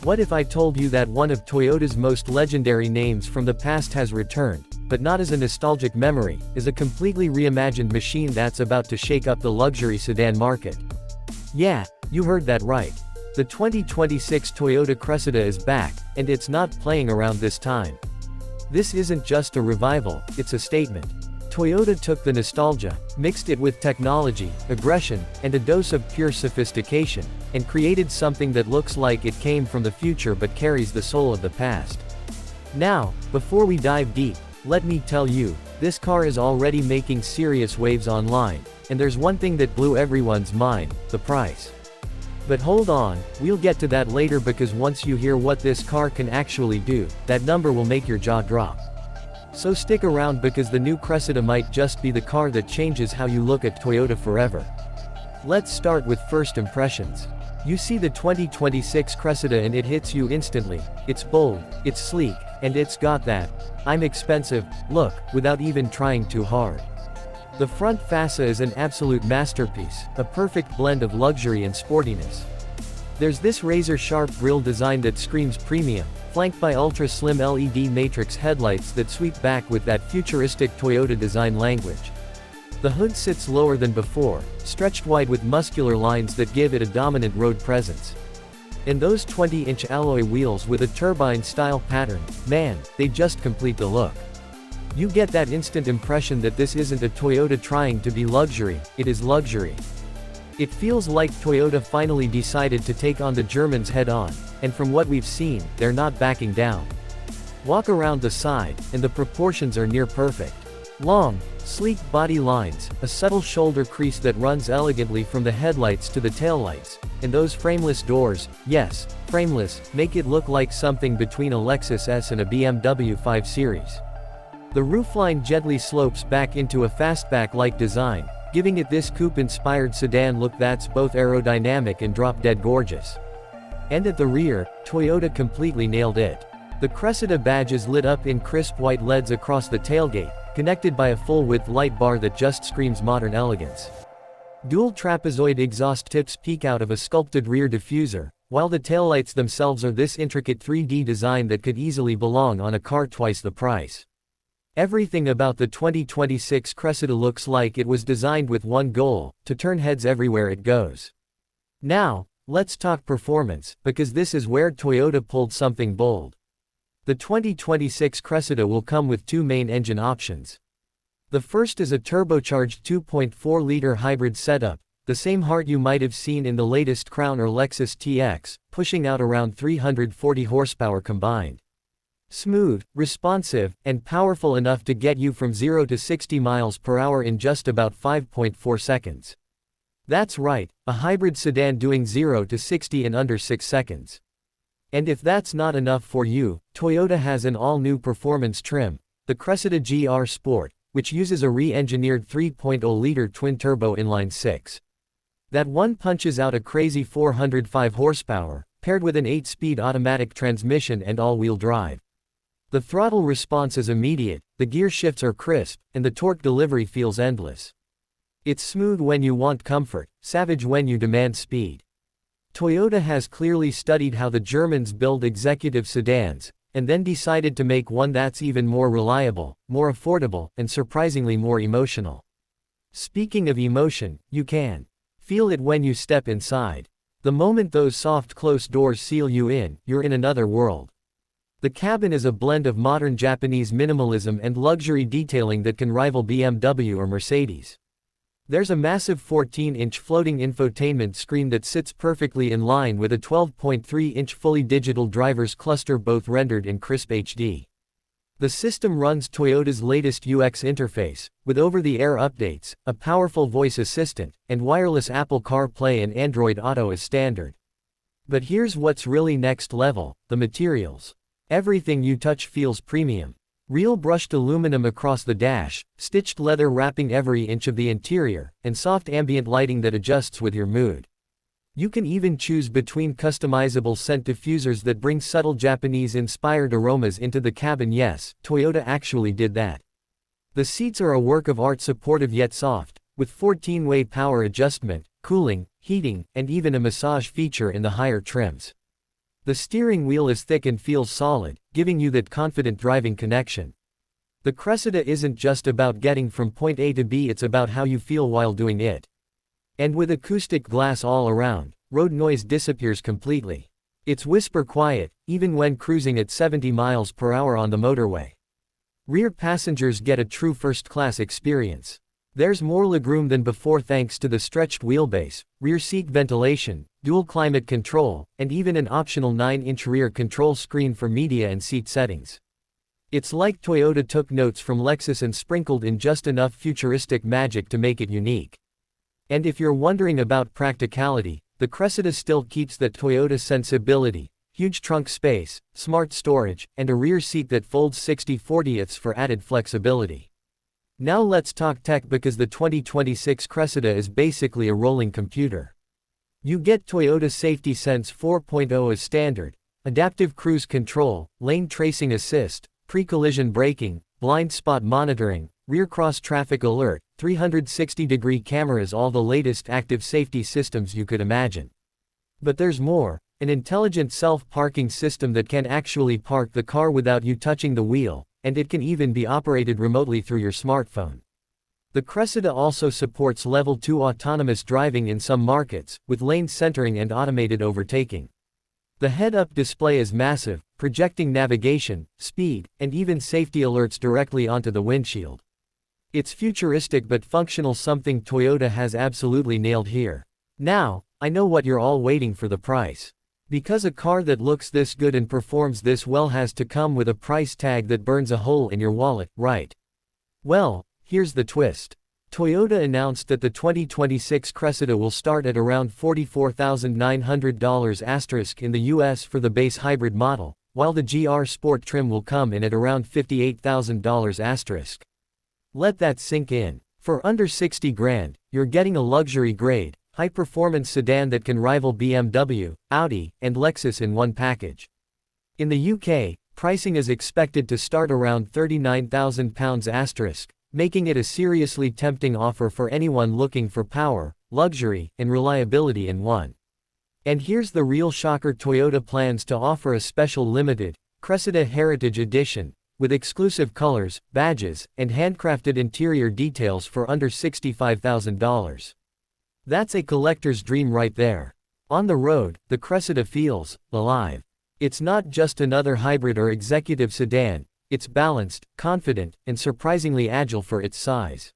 What if I told you that one of Toyota's most legendary names from the past has returned, but not as a nostalgic memory, as a completely reimagined machine that's about to shake up the luxury sedan market? Yeah, you heard that right. The 2026 Toyota Cressida is back, and it's not playing around this time. This isn't just a revival, it's a statement. Toyota took the nostalgia, mixed it with technology, aggression, and a dose of pure sophistication, and created something that looks like it came from the future but carries the soul of the past. Now, before we dive deep, let me tell you, this car is already making serious waves online, and there's one thing that blew everyone's mind: the price. But hold on, we'll get to that later, because once you hear what this car can actually do, that number will make your jaw drop. So stick around, because the new Cressida might just be the car that changes how you look at Toyota forever. Let's start with first impressions. You see the 2026 Cressida and it hits you instantly. It's bold, it's sleek, and it's got that "I'm expensive" look, without even trying too hard. The front fascia is an absolute masterpiece, a perfect blend of luxury and sportiness. There's this razor-sharp grille design that screams premium, flanked by ultra-slim LED matrix headlights that sweep back with that futuristic Toyota design language. The hood sits lower than before, stretched wide with muscular lines that give it a dominant road presence. And those 20-inch alloy wheels with a turbine-style pattern, man, they just complete the look. You get that instant impression that this isn't a Toyota trying to be luxury, it is luxury. It feels like Toyota finally decided to take on the Germans head-on, and from what we've seen, they're not backing down. Walk around the side, and the proportions are near perfect. Long, sleek body lines, a subtle shoulder crease that runs elegantly from the headlights to the taillights, and those frameless doors, yes, frameless, make it look like something between a Lexus S and a BMW 5 Series. The roofline gently slopes back into a fastback-like design, giving it this coupe-inspired sedan look that's both aerodynamic and drop-dead gorgeous. And at the rear, Toyota completely nailed it. The Cressida badge is lit up in crisp white LEDs across the tailgate, connected by a full-width light bar that just screams modern elegance. Dual trapezoid exhaust tips peek out of a sculpted rear diffuser, while the taillights themselves are this intricate 3D design that could easily belong on a car twice the price. Everything about the 2026 Cressida looks like it was designed with one goal: to turn heads everywhere it goes. Now, let's talk performance, because this is where Toyota pulled something bold. The 2026 Cressida will come with two main engine options. The first is a turbocharged 2.4-liter hybrid setup, the same heart you might have seen in the latest Crown or Lexus TX, pushing out around 340 horsepower combined. Smooth, responsive, and powerful enough to get you from 0 to 60 miles per hour in just about 5.4 seconds. That's right, a hybrid sedan doing 0 to 60 in under 6 seconds. And if that's not enough for you, Toyota has an all-new performance trim, the Cressida GR Sport, which uses a re-engineered 3.0-liter twin-turbo inline-six. That one punches out a crazy 405 horsepower, paired with an 8-speed automatic transmission and all-wheel drive. The throttle response is immediate, the gear shifts are crisp, and the torque delivery feels endless. It's smooth when you want comfort, savage when you demand speed. Toyota has clearly studied how the Germans build executive sedans, and then decided to make one that's even more reliable, more affordable, and surprisingly more emotional. Speaking of emotion, you can feel it when you step inside. The moment those soft close doors seal you in, you're in another world. The cabin is a blend of modern Japanese minimalism and luxury detailing that can rival BMW or Mercedes. There's a massive 14-inch floating infotainment screen that sits perfectly in line with a 12.3-inch fully digital driver's cluster, both rendered in crisp HD. The system runs Toyota's latest UX interface, with over-the-air updates, a powerful voice assistant, and wireless Apple CarPlay and Android Auto as standard. But here's what's really next level: the materials. Everything you touch feels premium. Real brushed aluminum across the dash, stitched leather wrapping every inch of the interior, and soft ambient lighting that adjusts with your mood. You can even choose between customizable scent diffusers that bring subtle Japanese-inspired aromas into the cabin. Yes, Toyota actually did that. The seats are a work of art, supportive yet soft, with 14-way power adjustment, cooling, heating, and even a massage feature in the higher trims. The steering wheel is thick and feels solid, giving you that confident driving connection. The Cressida isn't just about getting from point A to B, it's about how you feel while doing it. And with acoustic glass all around, road noise disappears completely. It's whisper quiet, even when cruising at 70 miles per hour on the motorway. Rear passengers get a true first-class experience. There's more legroom than before thanks to the stretched wheelbase, rear seat ventilation, dual climate control, and even an optional 9-inch rear control screen for media and seat settings. It's like Toyota took notes from Lexus and sprinkled in just enough futuristic magic to make it unique. And if you're wondering about practicality, the Cressida still keeps that Toyota sensibility: huge trunk space, smart storage, and a rear seat that folds 60/40ths for added flexibility. Now let's talk tech, because the 2026 Cressida is basically a rolling computer. You get Toyota Safety Sense 4.0 as standard, adaptive cruise control, lane tracing assist, pre-collision braking, blind spot monitoring, rear cross-traffic alert, 360-degree cameras, all the latest active safety systems you could imagine. But there's more: an intelligent self-parking system that can actually park the car without you touching the wheel, and it can even be operated remotely through your smartphone. The Cressida also supports Level 2 autonomous driving in some markets, with lane centering and automated overtaking. The head-up display is massive, projecting navigation, speed, and even safety alerts directly onto the windshield. It's futuristic but functional, something Toyota has absolutely nailed here. Now, I know what you're all waiting for: the price. Because a car that looks this good and performs this well has to come with a price tag that burns a hole in your wallet, right? Well, here's the twist. Toyota announced that the 2026 Cressida will start at around $44,900 in the US for the base hybrid model, while the GR Sport trim will come in at around $58,000. Let that sink in. For under 60 grand, you're getting a luxury grade, high-performance sedan that can rival BMW, Audi, and Lexus in one package. In the UK, pricing is expected to start around £39,000, making it a seriously tempting offer for anyone looking for power, luxury, and reliability in one. And here's the real shocker: Toyota plans to offer a special limited Cressida Heritage Edition, with exclusive colors, badges, and handcrafted interior details for under $65,000. That's a collector's dream right there. On the road, the Cressida feels alive. It's not just another hybrid or executive sedan, it's balanced, confident, and surprisingly agile for its size.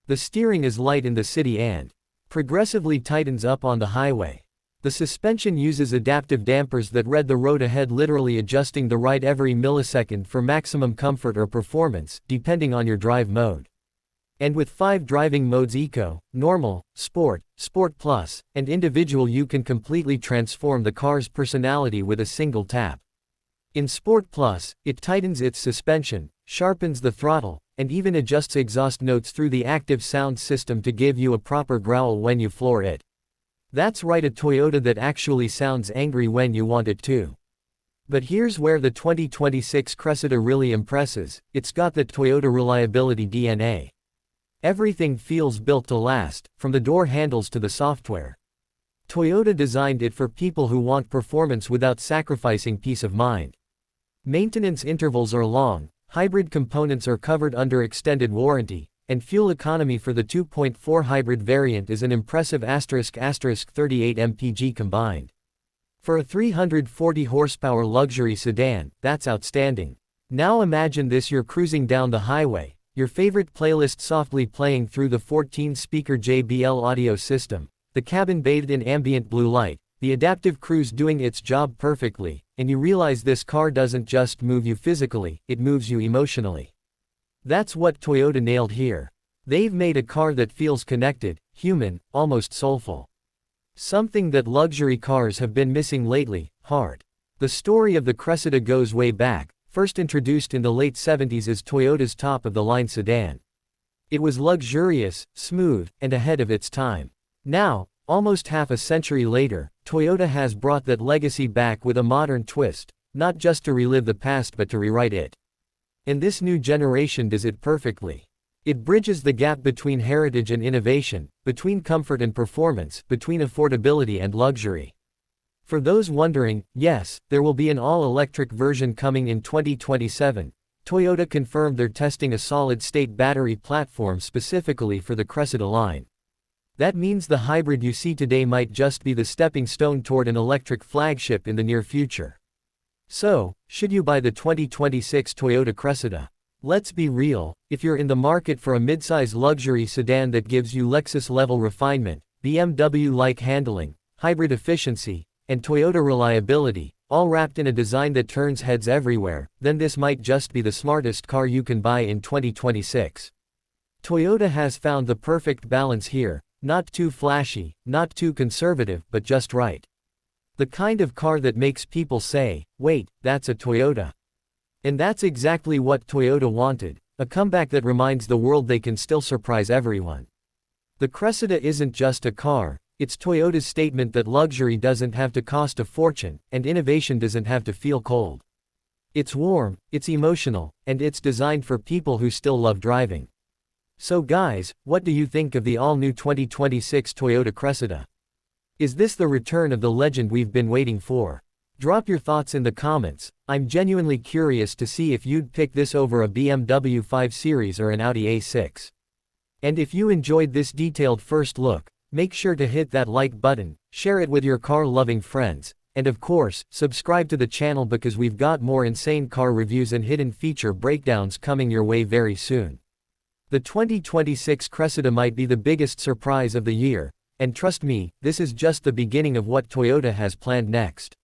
The steering is light in the city and progressively tightens up on the highway. The suspension uses adaptive dampers that read the road ahead, literally adjusting the ride every millisecond for maximum comfort or performance, depending on your drive mode. And with 5 driving modes: Eco, Normal, Sport, Sport Plus, and Individual, you can completely transform the car's personality with a single tap. In Sport Plus, it tightens its suspension, sharpens the throttle, and even adjusts exhaust notes through the active sound system to give you a proper growl when you floor it. That's right, a Toyota that actually sounds angry when you want it to. But here's where the 2026 Cressida really impresses: it's got that Toyota reliability DNA. Everything feels built to last, from the door handles to the software. Toyota designed it for people who want performance without sacrificing peace of mind. Maintenance intervals are long, hybrid components are covered under extended warranty, and fuel economy for the 2.4 hybrid variant is an impressive *38 mpg combined. For a 340 horsepower luxury sedan, that's outstanding. Now imagine this: you're cruising down the highway, your favorite playlist softly playing through the 14-speaker JBL audio system, the cabin bathed in ambient blue light, the adaptive cruise doing its job perfectly, and you realize this car doesn't just move you physically, it moves you emotionally. That's what Toyota nailed here. They've made a car that feels connected, human, almost soulful. Something that luxury cars have been missing lately: heart. The story of the Cressida goes way back. First introduced in the late 70s as Toyota's top-of-the-line sedan. It was luxurious, smooth, and ahead of its time. Now, almost half a century later, Toyota has brought that legacy back with a modern twist, not just to relive the past but to rewrite it. And this new generation does it perfectly. It bridges the gap between heritage and innovation, between comfort and performance, between affordability and luxury. For those wondering, yes, there will be an all-electric version coming in 2027. Toyota confirmed they're testing a solid-state battery platform specifically for the Cressida line. That means the hybrid you see today might just be the stepping stone toward an electric flagship in the near future. So, should you buy the 2026 Toyota Cressida? Let's be real, if you're in the market for a midsize luxury sedan that gives you Lexus-level refinement, BMW-like handling, hybrid efficiency, and Toyota reliability, all wrapped in a design that turns heads everywhere, then this might just be the smartest car you can buy in 2026. Toyota has found the perfect balance here, not too flashy, not too conservative, but just right. The kind of car that makes people say, wait, that's a Toyota. And that's exactly what Toyota wanted, a comeback that reminds the world they can still surprise everyone. The Cressida isn't just a car, it's Toyota's statement that luxury doesn't have to cost a fortune, and innovation doesn't have to feel cold. It's warm, it's emotional, and it's designed for people who still love driving. So guys, what do you think of the all-new 2026 Toyota Cressida? Is this the return of the legend we've been waiting for? Drop your thoughts in the comments. I'm genuinely curious to see if you'd pick this over a BMW 5 Series or an Audi A6. And if you enjoyed this detailed first look, make sure to hit that like button, share it with your car-loving friends, and of course, subscribe to the channel because we've got more insane car reviews and hidden feature breakdowns coming your way very soon. The 2026 Cressida might be the biggest surprise of the year, and trust me, this is just the beginning of what Toyota has planned next.